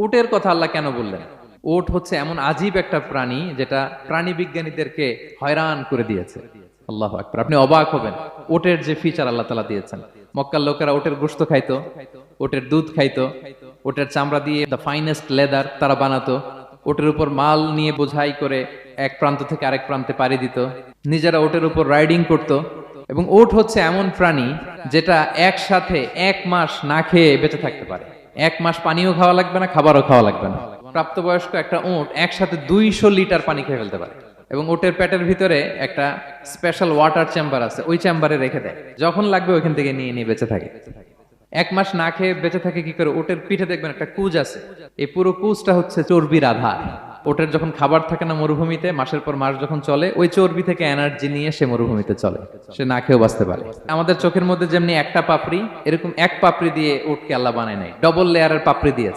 উটের কথা আল্লাহ কেন বললেন? উট হচ্ছে এমন আজীব একটা প্রাণী যেটা প্রাণী বিজ্ঞানীদেরকে হয়রান করে দিয়েছে। আল্লাহু আকবার, আপনি অবাক হবেন উটের যে ফিচার আল্লাহ তাআলা দিয়েছেন। মক্কার লোকেরা উটের গোশত খাইতো, উটের দুধ খাইতো, উটের চামড়া দিয়ে দ্য ফাইনেস্ট লেদার তারা বানাতো, উটের উপর মাল নিয়ে বোঝাই করে এক প্রান্ত থেকে আরেক প্রান্তে পাড়ি দিত, নিজেরা উটের উপর রাইডিং করত। এবং উট হচ্ছে এমন প্রাণী যেটা একসাথে 1 মাস না খেয়ে বেঁচে থাকতে পারে। 1 মাস পানিও খাওয়া লাগবে না, খাবারও খাওয়া লাগবে না। প্রাপ্তবয়স্ক একটা উট একসাথে 200 লিটার পানি খেয়ে ফেলতে পারে। এবং উটের পেটের ভিতরে একটা স্পেশাল ওয়াটার চেম্বার আছে, ওই চেম্বারে রেখে দেয়, যখন লাগবে ওইখান থেকে নিয়ে নিয়ে বেঁচে থাকে। 1 মাস না খেয়ে বেঁচে থাকে কি করে? ওটের পিঠে দেখবেন একটা কুজ আছে, এই পুরো কুজটা হচ্ছে চর্বির আধার। ওটের যখন খাবার থাকে না মরুভূমিতে, মাসের পর মাস যখন চলে, ওই চর্বি থেকে এনার্জি নিয়ে সে মরুভূমিতে চলে, সে না খেয়েও বাঁচতে পারে। আমাদের চোখের মধ্যে যেমনি একটা পাপড়ি, এরকম এক পাপড়ি দিয়ে উটকে আল্লাহ বানায় নাই, ডবল লেয়ারের পাপড়ি দিয়েছে।